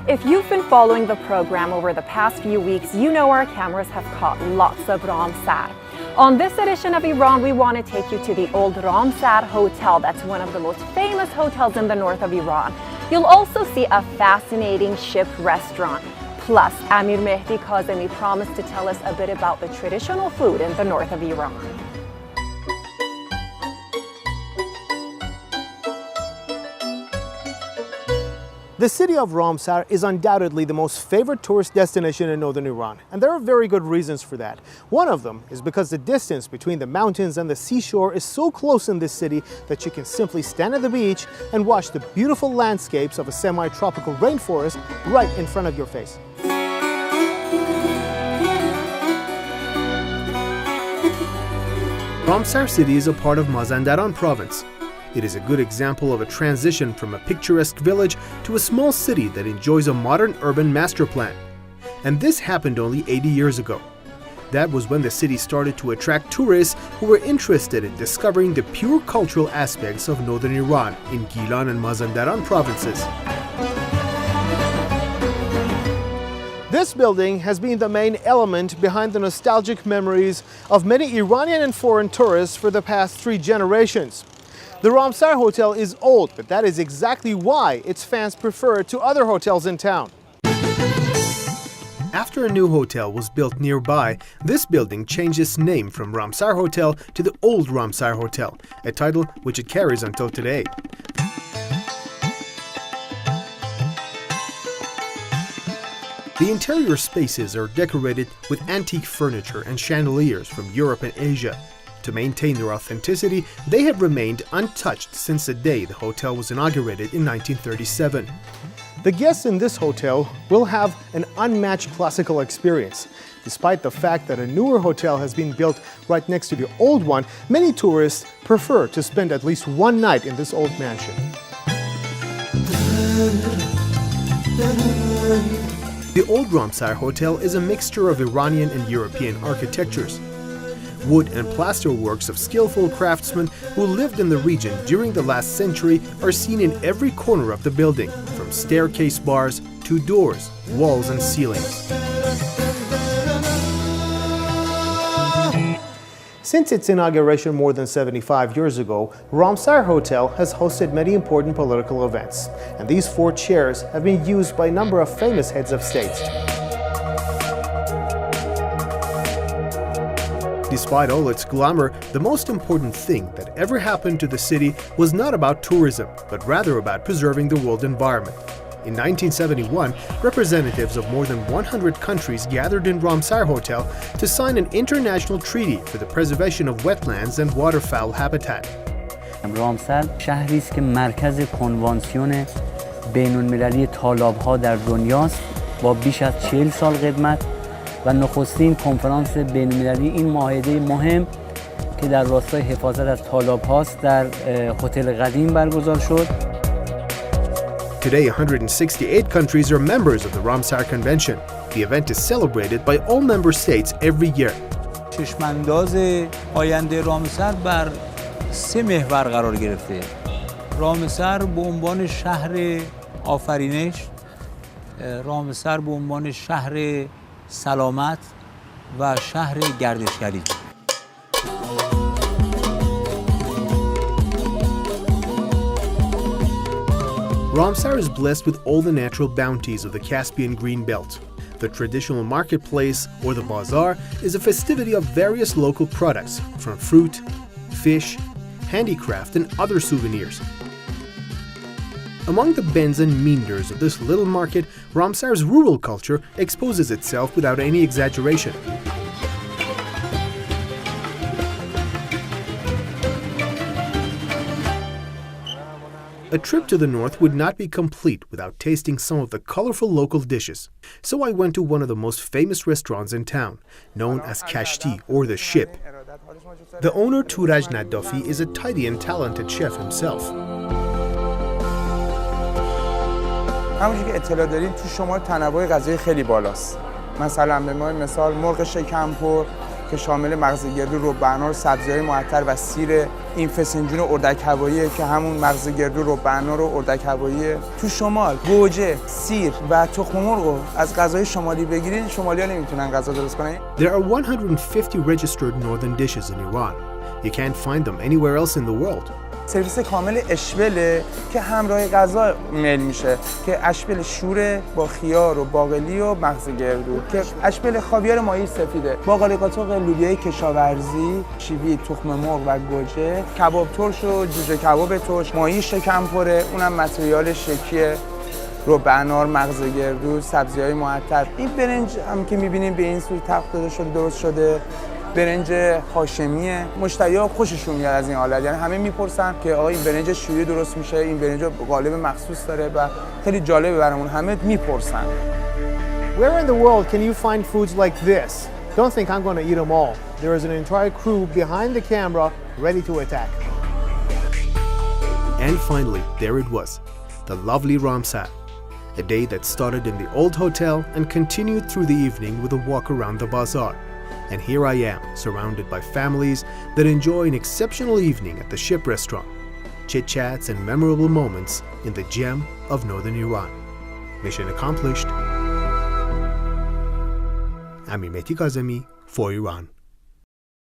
If you've been following the program over the past few weeks, you know our cameras have caught lots of ramsar. On this edition of Iran, we want to take you to the old Ramsar Hotel. That's one of the most famous hotels in the north of Iran. You'll also see a fascinating ship restaurant. Plus, Amir Mehdi Kazemi promised to tell us a bit about the traditional food in the north of Iran. The city of Ramsar is undoubtedly the most favorite tourist destination in northern Iran, and there are very good reasons for that. One of them is because the distance between the mountains and the seashore is so close in this city that you can simply stand at the beach and watch the beautiful landscapes of a semi-tropical rainforest right in front of your face. Ramsar city is a part of Mazandaran province. It is a good example of a transition from a picturesque village to a small city that enjoys a modern urban master plan. And this happened only 80 years ago. That was when the city started to attract tourists who were interested in discovering the pure cultural aspects of northern Iran in Gilan and Mazandaran provinces. This building has been the main element behind the nostalgic memories of many Iranian and foreign tourists for the past 3 generations. The Ramsar Hotel is old, but that is exactly why its fans prefer it to other hotels in town. After a new hotel was built nearby, this building changed its name from Ramsar Hotel to the Old Ramsar Hotel, a title which it carries until today. The interior spaces are decorated with antique furniture and chandeliers from Europe and Asia. To maintain their authenticity, they have remained untouched since the day the hotel was inaugurated in 1937. The guests in this hotel will have an unmatched classical experience. Despite the fact that a newer hotel has been built right next to the old one, many tourists prefer to spend at least one night in this old mansion. The Old Ramsar Hotel is a mixture of Iranian and European architectures. Wood and plaster works of skillful craftsmen who lived in the region during the last century are seen in every corner of the building, from staircase bars to doors, walls and ceilings. Since its inauguration more than 75 years ago, Ramsar Hotel has hosted many important political events, and these 4 chairs have been used by a number of famous heads of states. Despite all its glamour, the most important thing that ever happened to the city was not about tourism, but rather about preserving the world environment. In 1971, representatives of more than 100 countries gathered in Ramsar Hotel to sign an international treaty for the preservation of wetlands and waterfowl habitat. رامسر شهری است که مرکز کنوانسیون بین‌المللی تالاب‌ها در دنیاست با بیش از 40 سال قدمت و نخستین کنفرانس بین‌المللی این معاهده مهم که در راستای حفاظت از تالاب هاست در هتل قدیم برگزار شد. Today, 168 countries are members of the Ramsar Convention. The event is celebrated by all member states every year. چشمانداز آینده رامسر بر 3 محور قرار گرفته. رامسر به عنوان شهر آفرینش، رامسر به عنوان شهر سلامت و شهر گردشگری. Ramsar is blessed with all the natural bounties of the Caspian Green Belt. The traditional marketplace, or the bazaar, is a festivity of various local products, from fruit, fish, handicraft, and other souvenirs. Among the bends and meanders of this little market, Ramsar's rural culture exposes itself without any exaggeration. A trip to the north would not be complete without tasting some of the colorful local dishes. So I went to one of the most famous restaurants in town, known as Kashti, or the Ship. The owner, Turaj Naddafi, is a tidy and talented chef himself. همونجوری که اطلاع دارین تو شمال تنوع غذایی خیلی بالاست. مثلا به ما مثال مرغ شکمپر که شامل مغز گردو، رب انار، سبزی‌های معطر و سیر این فسنجون اردک هوایی که همون مغز گردو، رب انار و اردک هوایی. تو شمال گوجه، سیر و تخم مرغ رو از غذای شمالی بگیرید، شمالی‌ها نمیتونن غذا درست کنن. There are 150 registered northern dishes in Iran. You can't find them anywhere else in the world. سرویس کامل اشبله که همراه غذا میل میشه که اشبل شوره با خیار و باقلی و مغز گردو که اشبل خاویار ماهی سفیده، باقالی قاتق لوبیای کشاورزی، شیوی تخم مرغ و گوجه، کباب ترش و جوجه کباب ترش، ماهی شکم پره، اونم متریال شکیه، رب انار، مغز گردو، سبزی‌های معطر. این برنج هم که می‌بینیم به این صورت تقطع داده شده، درست شده، برنج هاشمیه. مشتری‌ها خوششون میاد از این حالت، یعنی همه میپرسن که آقا این برنج شوری درست میشه، این برنج قالب مخصوص داره و خیلی جالبه برامون، همه میپرسن. Where in the world can you find foods like this? Don't think I'm going to eat them all. There is an entire crew behind the camera ready to attack. And finally, there it was, the lovely ramsar. A day that started in the old hotel and continued through the evening with a walk around the bazaar. And here I am, surrounded by families that enjoy an exceptional evening at the Ship restaurant. Chit-chats and memorable moments in the gem of northern Iran. Mission accomplished. Amir Mehdi Kazemi for Iran.